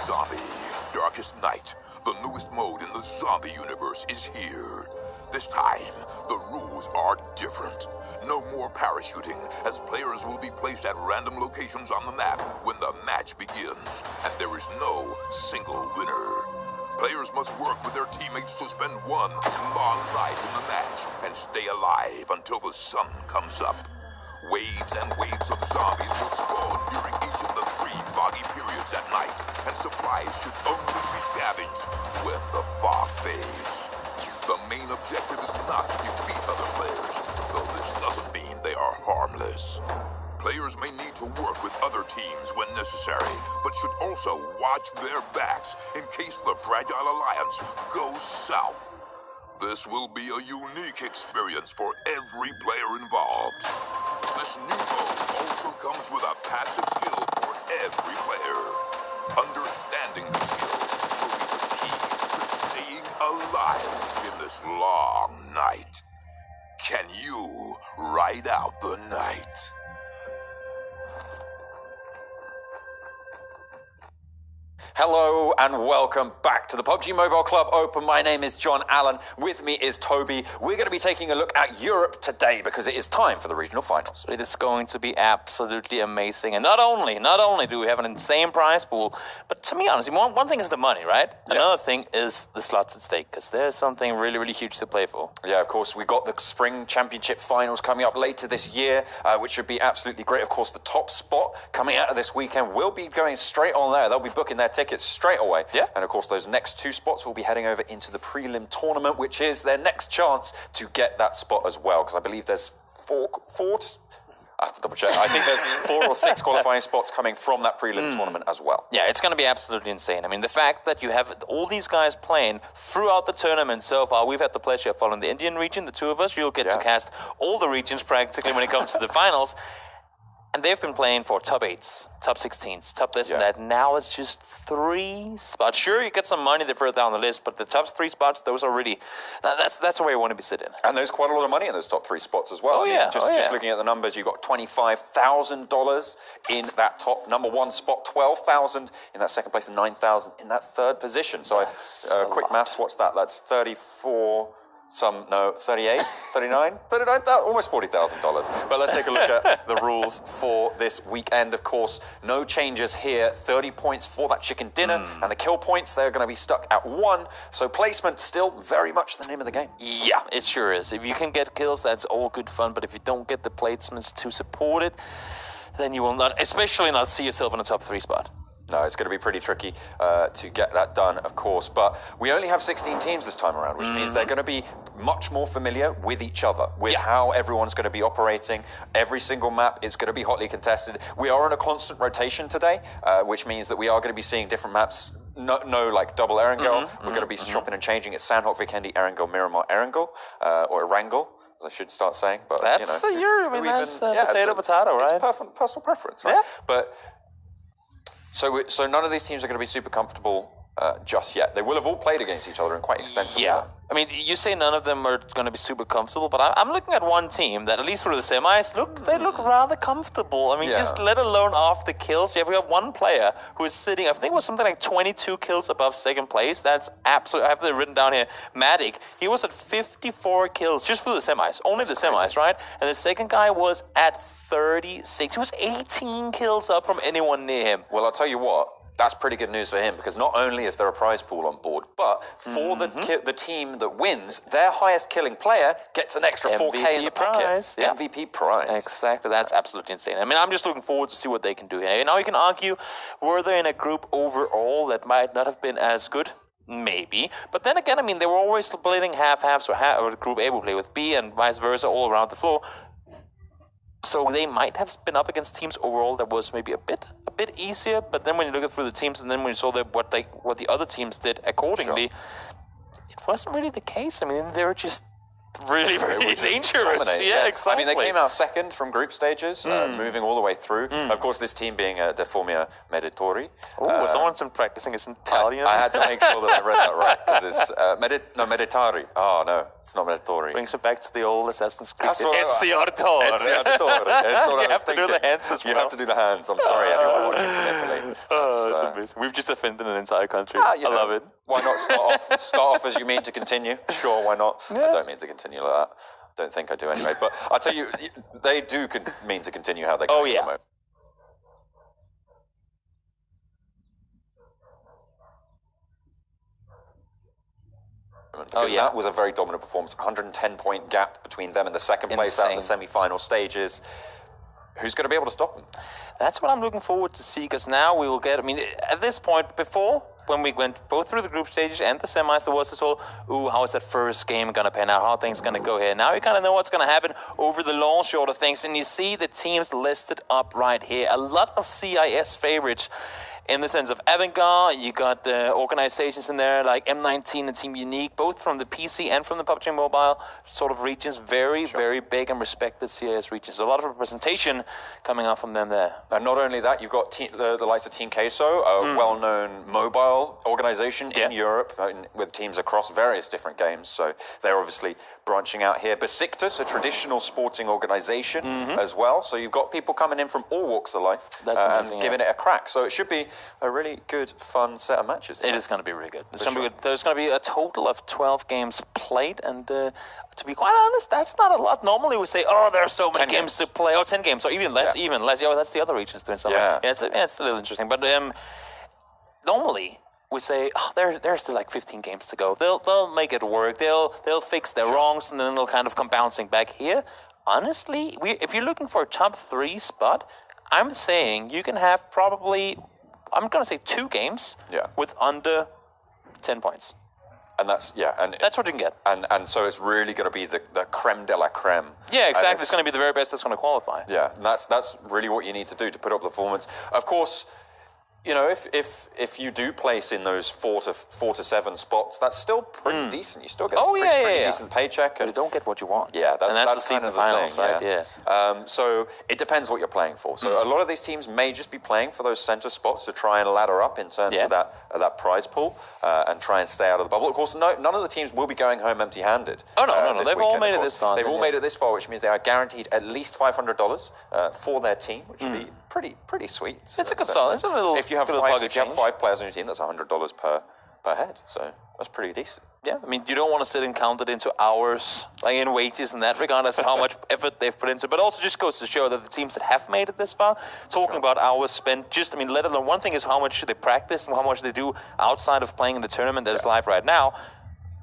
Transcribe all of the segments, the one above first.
Zombie, Darkest Night, the newest mode in the zombie universe, is here. This time, the rules are different. No more parachuting, as players will be placed at random locations on the map when the match begins, and there is no single winner. Players must work with their teammates to spend one long night in the match and stay alive until the sun comes up. Waves and waves of zombies will spawn during each of the 3 foggy periods at night, and supplies should only be scavenged when the fog fades. The main objective is not to defeat other players, though this doesn't mean they are harmless. Players may need to work with other teams when necessary, but should also watch their backs in case the Fragile Alliance goes south. This will be a unique experience for every player involved. This new mode also comes with a passive skill for every player. Understanding the skill will be the key to staying alive in this long night. Can you ride out the night? Hello and welcome back to the Pubg Mobile Club Open. My name is John Allen. With me is Toby. We're going to be taking a look at Europe today because it is time for the regional finals. It is going to be absolutely amazing. And not only do we have an insane prize pool, but to be honest, one thing is the money, right? Yeah. Another thing is the slots at stake, because there's something really, really huge to play for. Yeah, of course, we got the Spring Championship finals coming up later this year, which should be absolutely great. Of course, the top spot coming out of this weekend will be going straight on there. They'll be booking their tickets straight away. Yeah. And of course, those next 2 spots will be heading over into the prelim tournament, which is their next chance to get that spot as well. Because I believe there's four I have to double check. I think there's 4 or 6 qualifying spots coming from that prelim tournament as well. Yeah, it's going to be absolutely insane. I mean, the fact that you have all these guys playing throughout the tournament so far, we've had the pleasure of following the Indian region, the 2 of us. You'll get to cast all the regions practically when it comes to the finals. And they've been playing for top 8s, top 16s, top this and that. Now it's just 3 spots. Sure, you get some money the further down the list, but the top 3 spots, those are really, that's where you want to be sitting. And there's quite a lot of money in those top 3 spots as well. Just looking at the numbers, you've got $25,000 in that top number 1 spot, $12,000 in that second place, and $9,000 in that third position. So quick maths, what's that? That's 38, 39, almost $40,000. But let's take a look at the rules for this weekend. Of course, no changes here. 30 points for that chicken dinner, and the kill points, they're going to be stuck at 1. So placement still very much the name of the game. Yeah, it sure is. If you can get kills, that's all good fun. But if you don't get the placements to support it, then you will not, especially not see yourself in the top 3 spot. No, it's going to be pretty tricky to get that done, of course. But we only have 16 teams this time around, which means they're going to be much more familiar with each other, with how everyone's going to be operating. Every single map is going to be hotly contested. We are in a constant rotation today, which means that we are going to be seeing different maps. No like double Erangel. We're going to be chopping and changing. It's Sandhoek, Vikendi, Erangel, Miramar, Erangel, or Erangel, as I should start saying. But that's potato, right? It's personal preference, right? Yeah. But So none of these teams are going to be super comfortable just yet. They will have all played against each other in quite extensively. Yeah. I mean, you say none of them are going to be super comfortable, but I'm looking at one team that, at least for the semis, they look rather comfortable. I mean, just let alone off the kills. You have one player who is sitting, I think it was something like 22 kills above second place. That's absolutely, I have it written down here, Matic. He was at 54 kills just for the semis, only the semis, right? And the second guy was at 36. He was 18 kills up from anyone near him. Well, I'll tell you what. That's pretty good news for him, because not only is there a prize pool on board, but for the team that wins, their highest killing player gets an extra MVP 4K in the pocket. Yeah. MVP prize. Exactly. That's absolutely insane. I mean, I'm just looking forward to see what they can do here. Now you can argue, were they in a group overall that might not have been as good? Maybe. But then again, I mean, they were always playing half-halves, or Group A would play with B and vice versa all around the floor. So they might have been up against teams overall that was maybe a bit easier. But then when you look at through the teams, and then when you saw what the other teams did accordingly, it wasn't really the case. I mean, they were just really, really dangerous. Yeah, exactly. I mean, they came out second from group stages, moving all the way through. Of course, this team being De Formia Meditori. Oh, someone's been practicing his Italian. I had to make sure that I read that right, because it's Meditari. Oh, no. It's not Mediatori. Brings it back to the old Assassin's Creed. That's what It's the Ardor. It's the Ardor. That's what I was You have to do thinking. the hands as well. You have to do the hands. I'm sorry, anyone watching from Italy. That's amazing. We've just offended an entire country. I love it. Why not start off as you mean to continue? Sure, why not? Yeah. I don't mean to continue like that. Don't think I do anyway. But I'll tell you, they do mean to continue how they go. Oh, yeah. That was a very dominant performance. 110-point gap between them and the second place out of the semi-final stages. Who's going to be able to stop them? That's what I'm looking forward to see, because now we will get... I mean, at this point, before, when we went both through the group stages and the semis, there was this whole, how is that first game going to pan out? How are things going to go here? Now you kind of know what's going to happen over the long short of things, and you see the teams listed up right here. A lot of CIS favorites. In the sense of Avantgarde, you got organizations in there like M19 and Team Unique, both from the PC and from the Pubg Mobile sort of regions. Very, very big and respected CIS regions. A lot of representation coming out from them there. And not only that, you've got the likes of Team Queso, a well-known mobile organization in Europe with teams across various different games. So they're obviously branching out here. Besiktas, a traditional sporting organization as well. So you've got people coming in from all walks of life and giving it a crack. So it should be a really good, fun set of matches. It is going to be really good. There's going to be a total of 12 games played, and to be quite honest, that's not a lot. Normally we say, there are so many games to play. 10 games, or even less, Yeah, that's the other regions doing something. Yeah, it's a little interesting. But normally we say, there's still like 15 games to go. They'll make it work. They'll fix their wrongs, and then they'll kind of come bouncing back here. Honestly, if you're looking for a top 3 spot, I'm saying you can have probably... I'm going to say 2 games with under 10 points. And that's what you can get. And so it's really going to be the creme de la creme. Yeah, exactly. It's going to be the very best that's going to qualify. Yeah, and that's really what you need to do to put up the performance. Of course, you know, if you do place in those 4 to 7 spots, that's still pretty decent. You still get a pretty decent paycheck. But you don't get what you want. Yeah, that's kind of the finals, thing, right? Yeah. So it depends what you're playing for. So a lot of these teams may just be playing for those center spots to try and ladder up in terms of that prize pool and try and stay out of the bubble. Of course, none of the teams will be going home empty-handed. Oh no, they've all made it this far. They've all made it this far, which means they are guaranteed at least $500 for their team, which would be pretty sweet. It's a good song. It's a little. If you have 5 players on your team, that's $100 per head. So that's pretty decent. Yeah, I mean, you don't want to sit and count it into hours, like in wages in that regard, as how much effort they've put into it. But also just goes to show that the teams that have made it this far, talking about hours spent, let alone, one thing is how much they practice and how much they do outside of playing in the tournament that is live right now.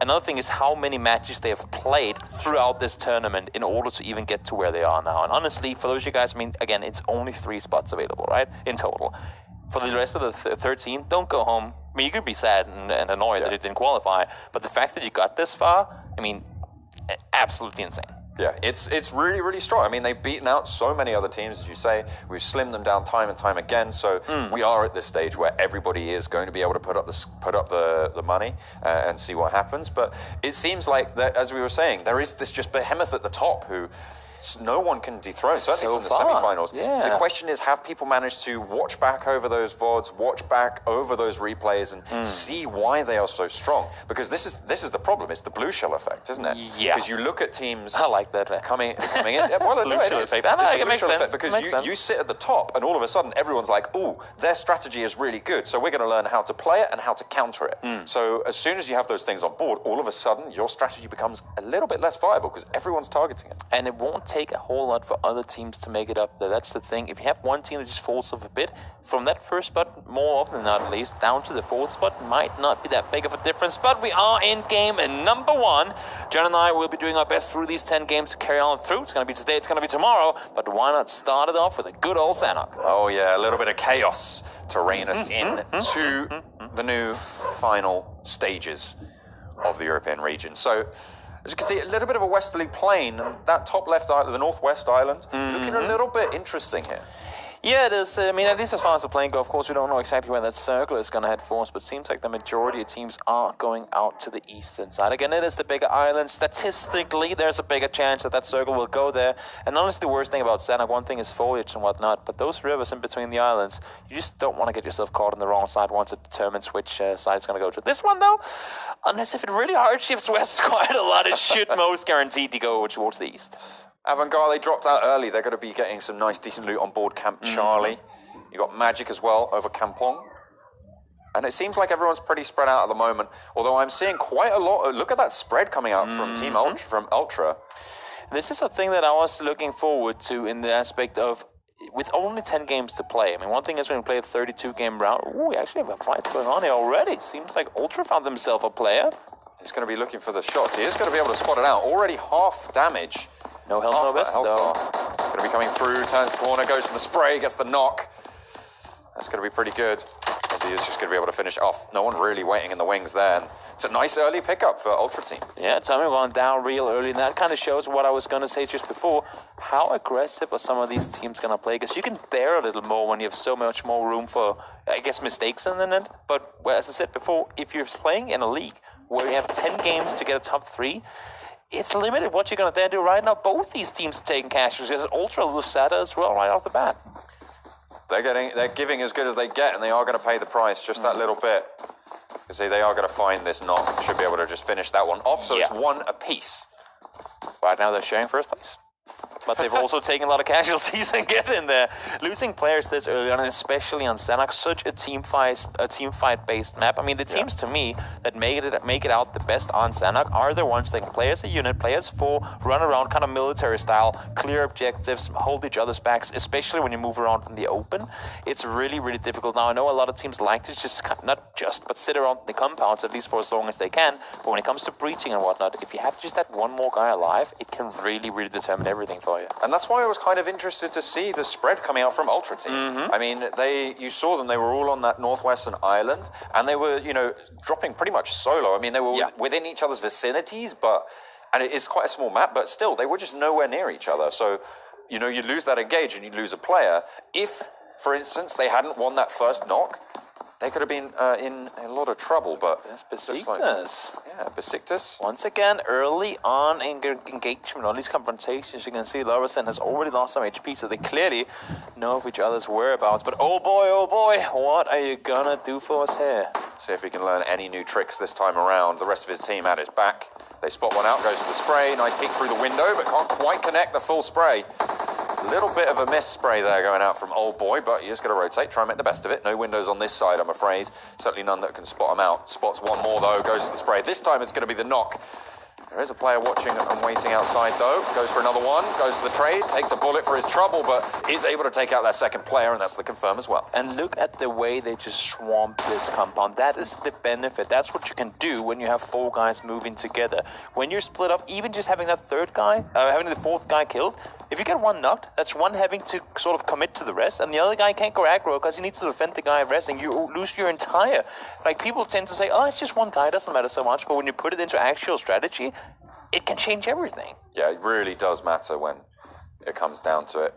Another thing is how many matches they have played throughout this tournament in order to even get to where they are now. And honestly, for those of you guys, I mean, again, it's only 3 spots available, right, in total. For the rest of the 13, don't go home. I mean, you could be sad and annoyed that it didn't qualify, but the fact that you got this far, I mean, absolutely insane. Yeah, it's really, really strong. I mean, they've beaten out so many other teams, as you say. We've slimmed them down time and time again. So we are at this stage where everybody is going to be able to put up the money and see what happens. But it seems like that, as we were saying, there is this just behemoth at the top who no one can dethrone, certainly from the semi-finals. Yeah. The question is, have people managed to watch back over those VODs, watch back over those replays, and see why they are so strong? Because this is the problem. It's the blue shell effect, isn't it? Yeah. Because you look at teams... I like that. Coming in. Yeah, well, blue shell effect. It makes sense. Because you sit at the top, and all of a sudden, everyone's like, "Ooh, their strategy is really good, so we're going to learn how to play it and how to counter it." So as soon as you have those things on board, all of a sudden, your strategy becomes a little bit less viable because everyone's targeting it. And it won't take a whole lot for other teams to make it up there. That's the thing. If you have one team that just falls off a bit, from that first spot, more often than not at least, down to the 4th spot might not be that big of a difference. But we are in game number 1. John and I will be doing our best through these 10 games to carry on through. It's going to be today, it's going to be tomorrow, but why not start it off with a good old Sanok? Oh yeah, a little bit of chaos to rein us in to the new final stages of the European region. So, as you can see, a little bit of a westerly plain. That top left island, the northwest island, looking a little bit interesting here. Yeah, it is. I mean, at least as far as the playing go, of course, we don't know exactly where that circle is going to head for us, but it seems like the majority of teams are going out to the eastern side. Again, it is the bigger island. Statistically, there's a bigger chance that that circle will go there. And honestly, the worst thing about Sanok, one thing is foliage and whatnot, but those rivers in between the islands, you just don't want to get yourself caught on the wrong side once it determines which side it's going to go to. This one, though, unless if it really hard shifts west quite a lot, it should most guaranteed go towards the east. Avantgarde, they dropped out early. They're going to be getting some nice, decent loot on board Camp Charlie. You got Magic as well over Kampong. And it seems like everyone's pretty spread out at the moment. Although I'm seeing quite a lot. Look at that spread coming out from Team Ultra. From Ultra. This is a thing that I was looking forward to in the aspect of, with only 10 games to play. I mean, one thing is when we play a 32-game round. Ooh, we actually have a fight going on here already. Seems like Ultra found himself a player. He's going to be looking for the shots. He is going to be able to spot it out. Already half damage. No health, no best, though. Going to be coming through, turns the corner, goes for the spray, gets the knock. That's going to be pretty good. He is just going to be able to finish it off. No one really waiting in the wings there. And it's a nice early pickup for Ultra Team. Yeah, Tommy going down real early. And that kind of shows what I was going to say just before. How aggressive are some of these teams going to play? Because you can bear a little more when you have so much more room for, I guess, mistakes in the end. But as I said before, if you're playing in a league where you have 10 games to get a top 3, it's limited what you're going to then do. Right now, both these teams are taking cash. There's Ultra Lusada as well right off the bat. They're giving as good as they get, and they are going to pay the price just that little bit. You see, they are going to find this knock. Should be able to just finish that one off, so it's 1 apiece. Right now, they're sharing first place. But they've also taken a lot of casualties and get in there. Losing players this early on, and especially on Sanok, such a team fight based map. I mean, the teams to me that make it out the best on Sanok are the ones that can play as a unit, play as 4, run around kind of military style, clear objectives, hold each other's backs, especially when you move around in the open. It's really, really difficult. Now, I know a lot of teams like to but sit around the compounds at least for as long as they can. But when it comes to breaching and whatnot, if you have just that one more guy alive, it can really, really determine everything for you. And that's why I was kind of interested to see the spread coming out from Ultra Team. I mean, you saw them, they were all on that northwestern island, and they were, dropping pretty much solo. I mean, they were within each other's vicinities, and it is quite a small map, but still, they were just nowhere near each other. So, you lose that engage and you lose a player. If, for instance, they hadn't won that first knock, they could have been in a lot of trouble, but... That's Besiktas. Besiktas. Once again, early on in engagement, on these confrontations, you can see Larsen has already lost some HP, so they clearly know of each other's whereabouts. But oh boy, what are you gonna do for us here? See if he can learn any new tricks this time around. The rest of his team at his back. They spot one out, goes for the spray. Nice peek through the window, but can't quite connect the full spray. Little bit of a miss spray there going out from Old Boy, but he is going to rotate, try and make the best of it. No windows on this side, I'm afraid. Certainly none that can spot him out. Spots one more, though, goes to the spray. This time it's going to be the knock. There is a player watching and waiting outside, though. Goes for another one, goes for the trade, takes a bullet for his trouble, but is able to take out that second player, and that's the confirm as well. And look at the way they just swamp this compound. That is the benefit. That's what you can do when you have 4 guys moving together. When you're split up, even just having that having the 4th guy killed, if you get one knocked, that's one having to sort of commit to the rest, and the other guy can't go aggro because he needs to defend the guy resting. You lose your entire... Like, people tend to say, oh, it's just one guy, it doesn't matter so much, but when you put it into actual strategy, it can change everything. Yeah, it really does matter when it comes down to it.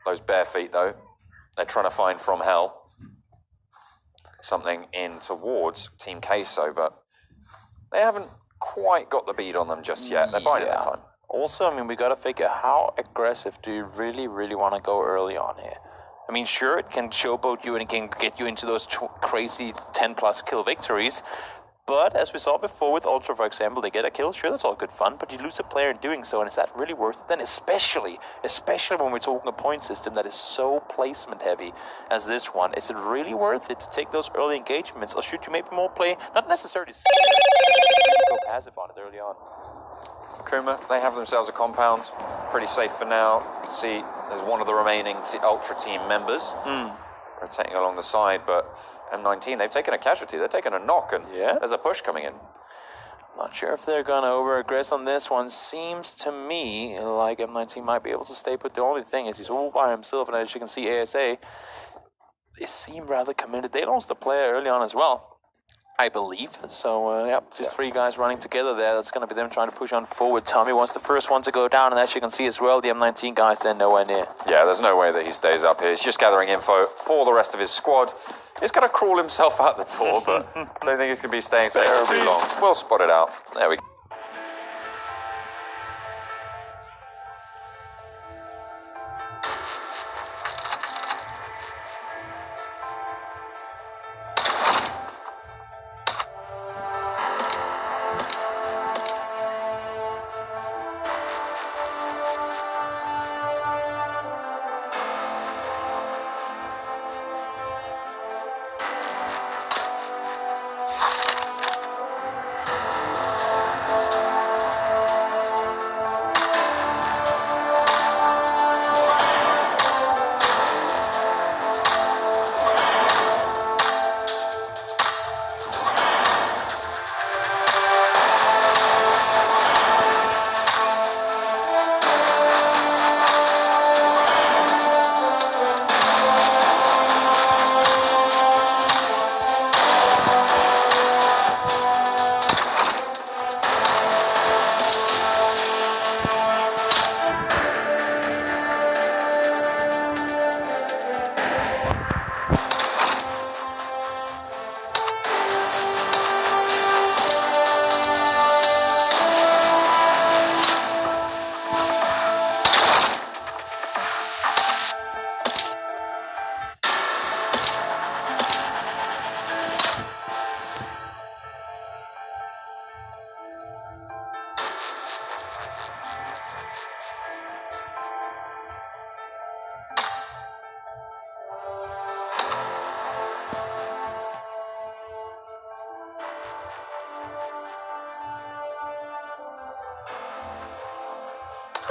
Those bare feet, though, they're trying to find from hell something in towards Team Queso, but they haven't quite got the bead on them just yet. They're biding their time. Also, I mean, we got to figure how aggressive do you really, really want to go early on here? I mean, sure, it can showboat you and it can get you into those crazy 10-plus kill victories. But as we saw before with Ultra, for example, they get a kill. Sure, that's all good fun, but you lose a player in doing so, and is that really worth it? Then especially when we're talking a point system that is so placement heavy as this one, is it really worth it to take those early engagements, or should you maybe more play, not necessarily go passive on it early on? Kuma, they have themselves a compound, pretty safe for now. You can see there's one of the remaining Ultra Team members rotating along the side, but M19, they've taken a casualty, they're taking a knock, and there's a push coming in. Not sure if they're going to over-aggress on this one. Seems to me like M19 might be able to stay put. The only thing is he's all by himself, and as you can see, ASA, they seem rather committed. They lost a player early on as well. I believe. So, yeah, just 3 guys running together there. That's going to be them trying to push on forward. Tommy wants the first one to go down, and as you can see as well, the M19 guys, they're nowhere near. Yeah, there's no way that he stays up here. He's just gathering info for the rest of his squad. He's going to crawl himself out the door, but I don't think he's going to be staying safe for too long. We'll spot it out. There we go.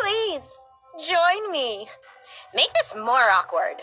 Please, join me. Make this more awkward.